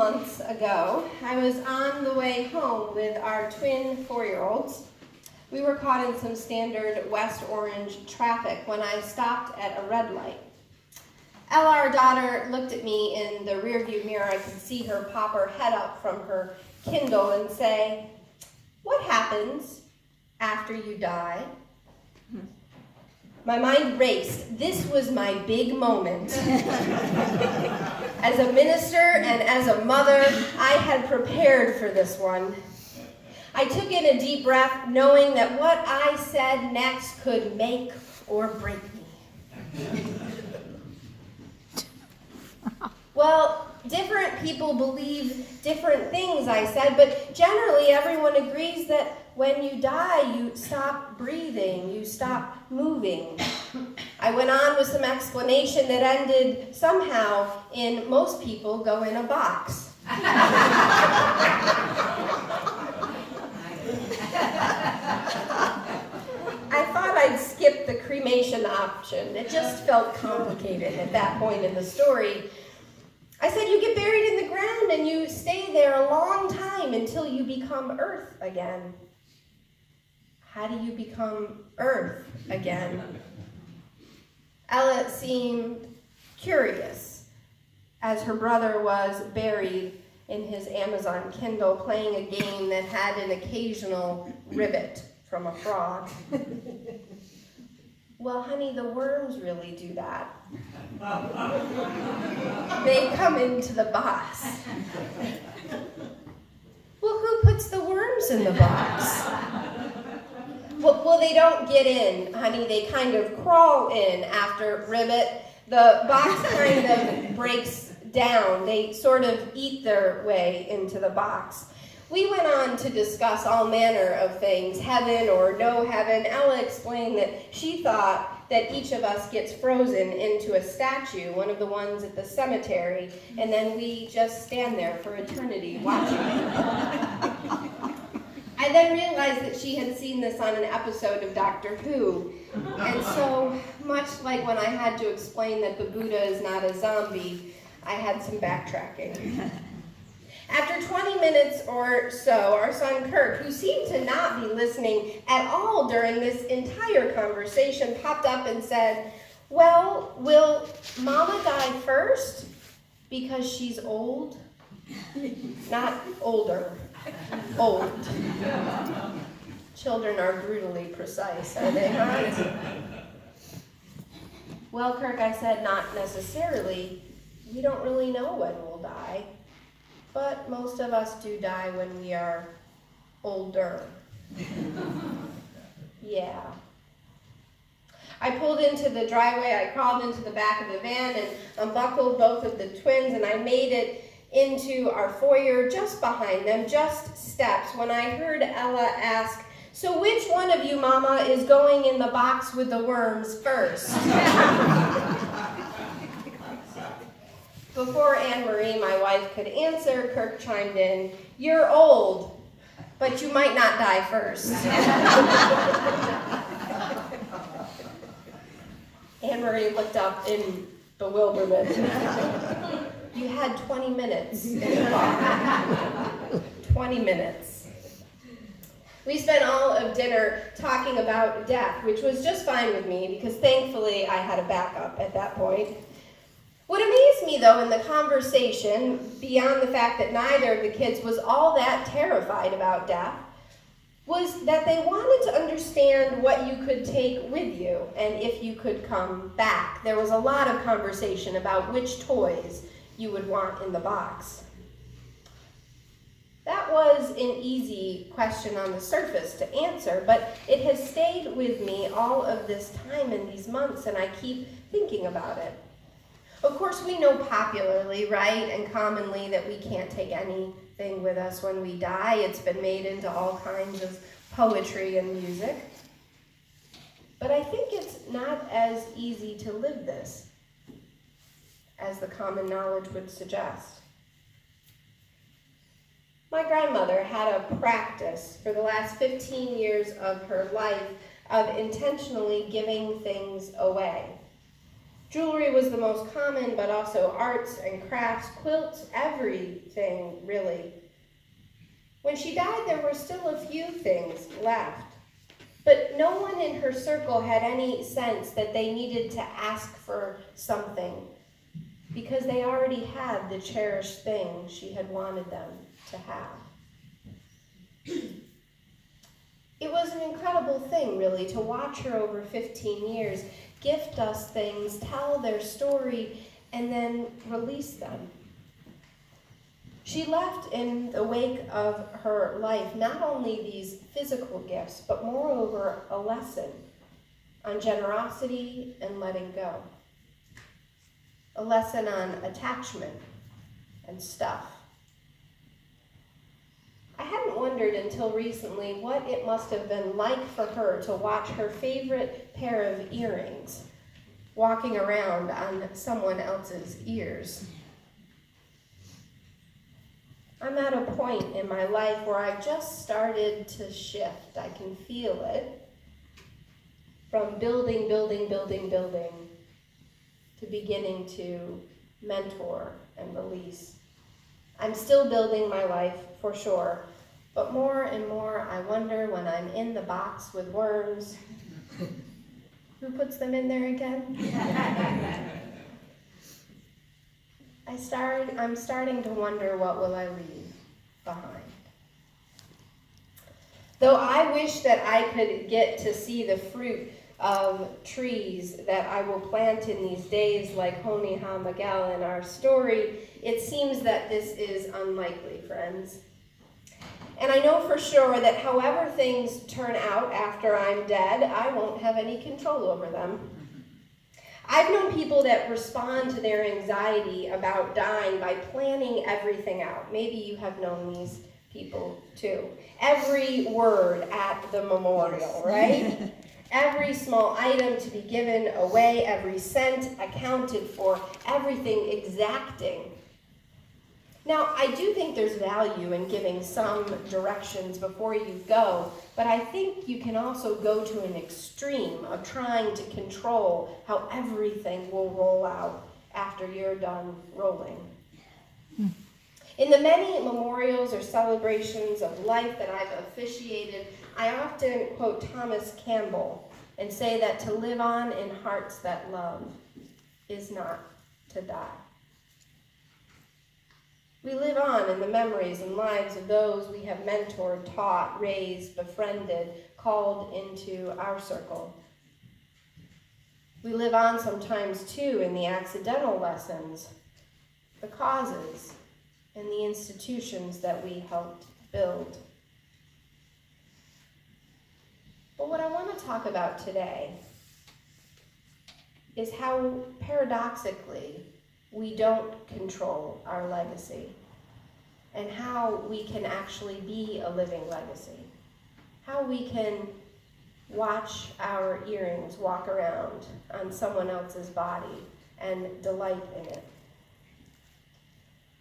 months ago, I was on the way home with our twin 4-year-olds. We were caught in some standard West Orange traffic when I stopped at a red light. Ella, our daughter, looked at me in the rearview mirror. I could see her pop her head up from her Kindle and say, "What happens after you die?" My mind raced. This was my big moment. As a minister and as a mother, I had prepared for this one. I took in a deep breath, knowing that what I said next could make or break me. Well, different people believe different things, I said, but generally everyone agrees that when you die, you stop breathing, you stop moving. I went on with some explanation that ended somehow in most people go in a box. I thought I'd skip the cremation option. It just felt complicated at that point in the story. I said you get buried in the ground and you stay there a long time until you become earth again. How do you become earth again? Ella seemed curious as her brother was buried in his Amazon Kindle playing a game that had an occasional ribbit from a frog. Well, honey, the worms really do that. They come into the box. Well, who puts the worms in the box? Well, they don't get in, honey. They kind of crawl in after ribbit. The box kind of breaks down. They sort of eat their way into the box. We went on to discuss all manner of things, heaven or no heaven. Ella explained that she thought that each of us gets frozen into a statue, one of the ones at the cemetery, and then we just stand there for eternity watching it. I then realized that she had seen this on an episode of Doctor Who, and so much like when I had to explain that the Buddha is not a zombie, I had some backtracking. After 20 minutes or so, our son Kirk, who seemed to not be listening at all during this entire conversation, popped up and said, "Well, will Mama die first because she's old?" Not older, old. Children are brutally precise, are they not? Well, Kirk, I said, not necessarily. We don't really know when we'll die. But most of us do die when we are older. Yeah. I pulled into the driveway, I crawled into the back of the van and unbuckled both of the twins, and I made it into our foyer just behind them, just steps, when I heard Ella ask, "So which one of you, Mama, is going in the box with the worms first?" Before Anne-Marie, my wife, could answer, Kirk chimed in, "You're old, but you might not die first." Anne-Marie looked up in bewilderment. You had 20 minutes in the car. 20 minutes. We spent all of dinner talking about death, which was just fine with me because thankfully I had a backup at that point. What amazed me, though, in the conversation, beyond the fact that neither of the kids was all that terrified about death, was that they wanted to understand what you could take with you and if you could come back. There was a lot of conversation about which toys you would want in the box. That was an easy question on the surface to answer, but it has stayed with me all of this time and these months, and I keep thinking about it. Of course, we know popularly, right, and commonly that we can't take anything with us when we die. It's been made into all kinds of poetry and music. But I think it's not as easy to live this as the common knowledge would suggest. My grandmother had a practice for the last 15 years of her life of intentionally giving things away. Jewelry was the most common, but also arts and crafts, quilts, everything, really. When she died, there were still a few things left. But no one in her circle had any sense that they needed to ask for something, because they already had the cherished thing she had wanted them to have. It was an incredible thing, really, to watch her over 15 years gift us things, tell their story, and then release them. She left in the wake of her life not only these physical gifts, but moreover a lesson on generosity and letting go. A lesson on attachment and stuff. I hadn't wondered until recently what it must have been like for her to watch her favorite pair of earrings walking around on someone else's ears. I'm at a point in my life where I've just started to shift. I can feel it. From building, to beginning to mentor and release. I'm still building my life, for sure, but more and more I wonder when I'm in the box with worms, who puts them in there again? I'm starting to wonder, what will I leave behind? Though I wish that I could get to see the fruit of trees that I will plant in these days like Honi Ha Miguel in our story, it seems that this is unlikely, friends. And I know for sure that however things turn out after I'm dead, I won't have any control over them. I've known people that respond to their anxiety about dying by planning everything out. Maybe you have known these people too. Every word at the memorial, right? Every small item to be given away, every cent accounted for, everything exacting. Now, I do think there's value in giving some directions before you go, but I think you can also go to an extreme of trying to control how everything will roll out after you're done rolling. In the many memorials or celebrations of life that I've officiated, I often quote Thomas Campbell and say that to live on in hearts that love is not to die. We live on in the memories and lives of those we have mentored, taught, raised, befriended, called into our circle. We live on sometimes, too, in the accidental lessons, the causes, and the institutions that we helped build. But what I want to talk about today is how, paradoxically, we don't control our legacy, and how we can actually be a living legacy. How we can watch our earrings walk around on someone else's body and delight in it.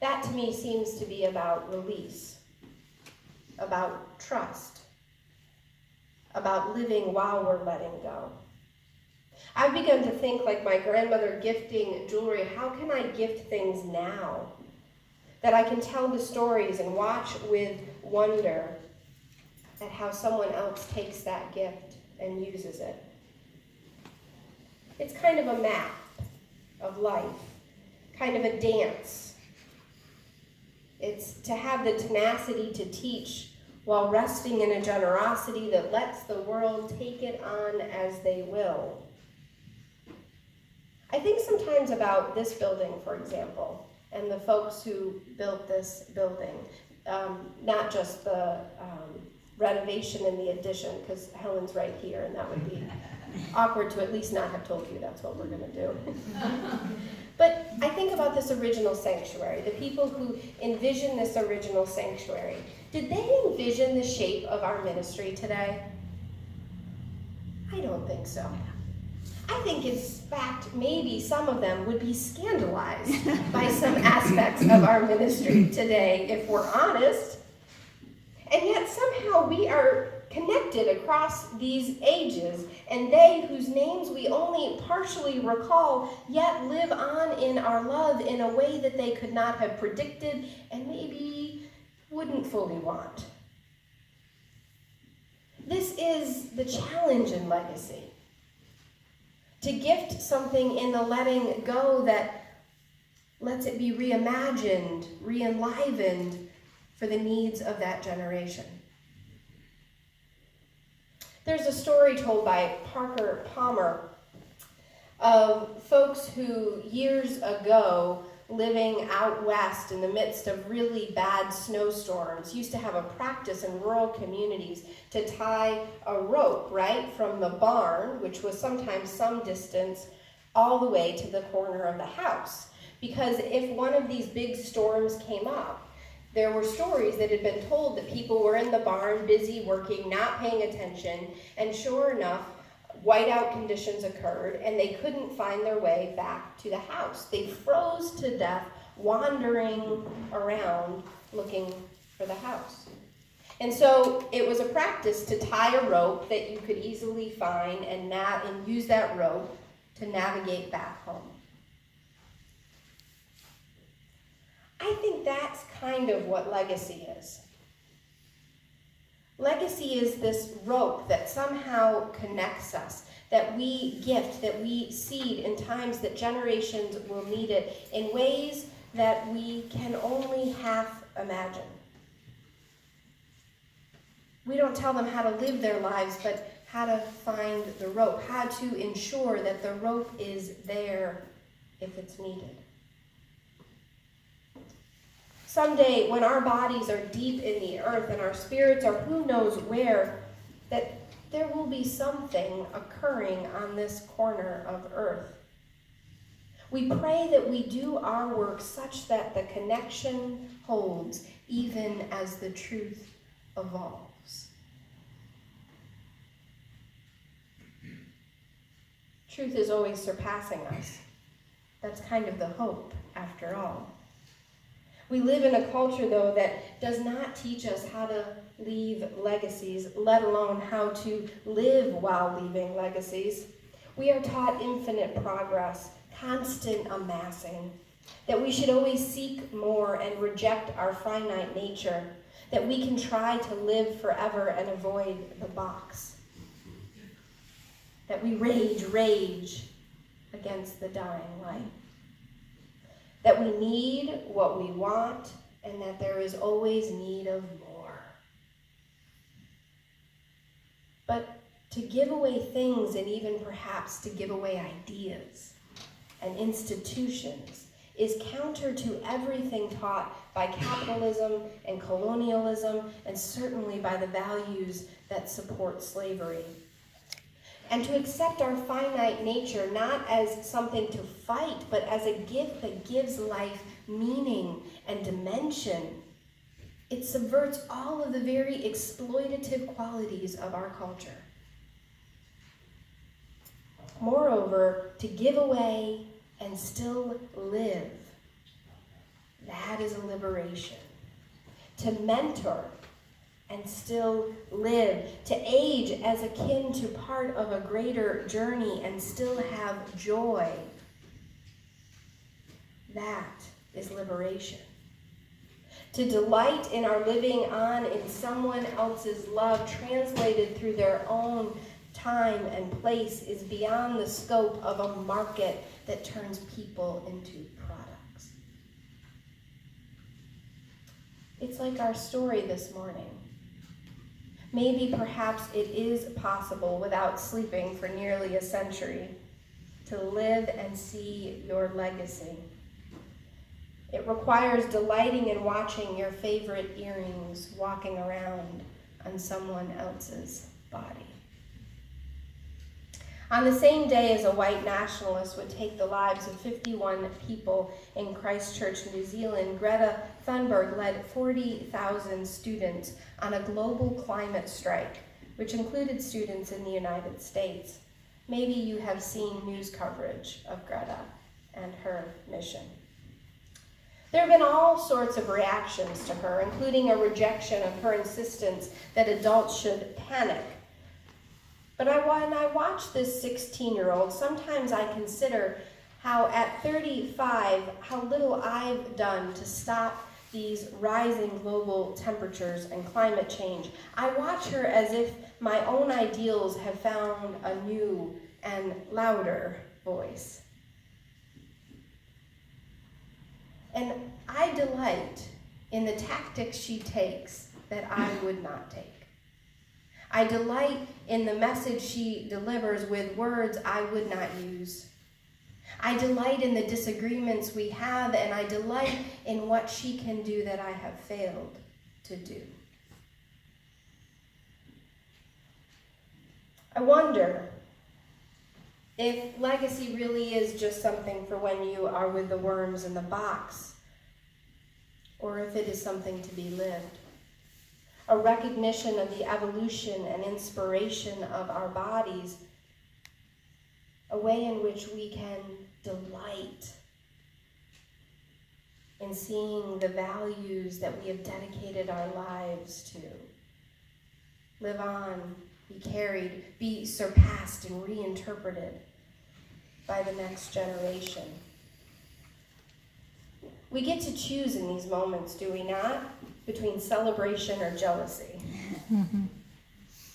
That to me seems to be about release, about trust, about living while we're letting go. I've begun to think, like my grandmother gifting jewelry, how can I gift things now? That I can tell the stories and watch with wonder at how someone else takes that gift and uses it. It's kind of a map of life, kind of a dance. It's to have the tenacity to teach while resting in a generosity that lets the world take it on as they will. I think sometimes about this building, for example, and the folks who built this building, not just the renovation and the addition, because Helen's right here, and that would be awkward to at least not have told you that's what we're going to do. But I think about this original sanctuary, the people who envisioned this original sanctuary. Did they envision the shape of our ministry today? I don't think so. I think, in fact, maybe some of them would be scandalized by some aspects of our ministry today, if we're honest. And yet somehow we are connected across these ages, and they whose names we only partially recall yet live on in our love in a way that they could not have predicted and maybe wouldn't fully want. This is the challenge in legacy. To gift something in the letting go that lets it be reimagined, re-enlivened for the needs of that generation. There's a story told by Parker Palmer of folks who years ago, living out west in the midst of really bad snowstorms, used to have a practice in rural communities to tie a rope right from the barn, which was sometimes some distance, all the way to the corner of the house. Because if one of these big storms came up, there were stories that had been told that people were in the barn, busy working, not paying attention, and sure enough, whiteout conditions occurred, and they couldn't find their way back to the house. They froze to death, wandering around looking for the house. And so it was a practice to tie a rope that you could easily find and use that rope to navigate back home. I think that's kind of what legacy is. Legacy is this rope that somehow connects us, that we gift, that we seed in times that generations will need it in ways that we can only half imagine. We don't tell them how to live their lives, but how to find the rope, how to ensure that the rope is there if it's needed. Someday, when our bodies are deep in the earth and our spirits are who knows where, that there will be something occurring on this corner of earth. We pray that we do our work such that the connection holds, even as the truth evolves. Truth is always surpassing us. That's kind of the hope, after all. We live in a culture, though, that does not teach us how to leave legacies, let alone how to live while leaving legacies. We are taught infinite progress, constant amassing, that we should always seek more and reject our finite nature, that we can try to live forever and avoid the box, that we rage against the dying light. That we need what we want, and that there is always need of more. But to give away things, and even perhaps to give away ideas and institutions, is counter to everything taught by capitalism and colonialism, and certainly by the values that support slavery. And to accept our finite nature not as something to fight, but as a gift that gives life meaning and dimension. It subverts all of the very exploitative qualities of our culture. Moreover, to give away and still live, that is a liberation. To mentor and still live, to age as akin to part of a greater journey and still have joy. That is liberation. To delight in our living on in someone else's love translated through their own time and place is beyond the scope of a market that turns people into products. It's like our story this morning. Maybe perhaps it is possible without sleeping for nearly a century to live and see your legacy. It requires delighting in watching your favorite earrings walking around on someone else's body. On the same day as a white nationalist would take the lives of 51 people in Christchurch, New Zealand, Greta Thunberg led 40,000 students on a global climate strike, which included students in the United States. Maybe you have seen news coverage of Greta and her mission. There have been all sorts of reactions to her, including a rejection of her insistence that adults should panic. But when I watch this 16-year-old, sometimes I consider how at 35, how little I've done to stop these rising global temperatures and climate change. I watch her as if my own ideals have found a new and louder voice. And I delight in the tactics she takes that I would not take. I delight in the message she delivers with words I would not use. I delight in the disagreements we have, and I delight in what she can do that I have failed to do. I wonder if legacy really is just something for when you are with the worms in the box, or if it is something to be lived. A recognition of the evolution and inspiration of our bodies, a way in which we can delight in seeing the values that we have dedicated our lives to. Live on, be carried, be surpassed and reinterpreted by the next generation. We get to choose in these moments, do we not? Between celebration or jealousy.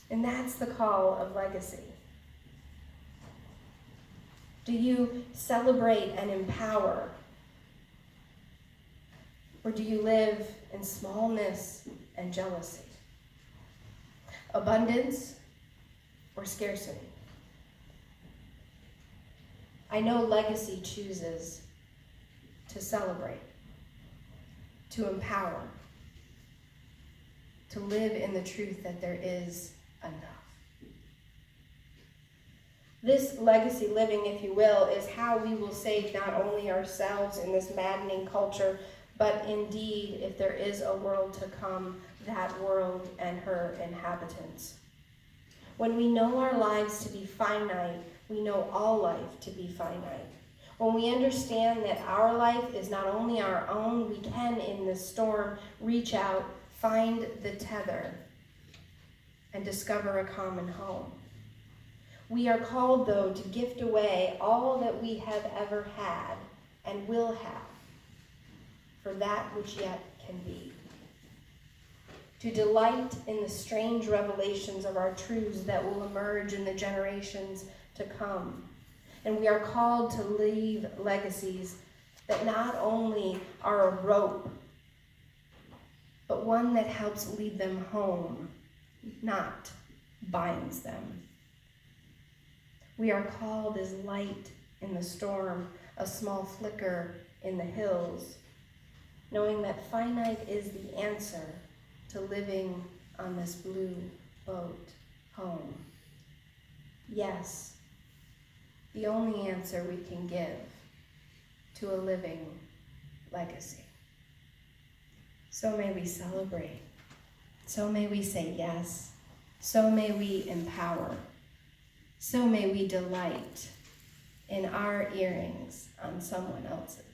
And that's the call of legacy. Do you celebrate and empower? Or do you live in smallness and jealousy? Abundance or scarcity? I know legacy chooses to celebrate, to empower, to live in the truth that there is enough. This legacy living, if you will, is how we will save not only ourselves in this maddening culture, but indeed, if there is a world to come, that world and her inhabitants. When we know our lives to be finite, we know all life to be finite. When we understand that our life is not only our own, we can, in the storm, reach out, find the tether, and discover a common home. We are called, though, to gift away all that we have ever had and will have for that which yet can be. To delight in the strange revelations of our truths that will emerge in the generations to come. And we are called to leave legacies that not only are a rope, but one that helps lead them home, not binds them. We are called as light in the storm, a small flicker in the hills, knowing that finite is the answer to living on this blue boat home. Yes, the only answer we can give to a living legacy. So may we celebrate. So may we say yes. So may we empower. So may we delight in our earrings on someone else's.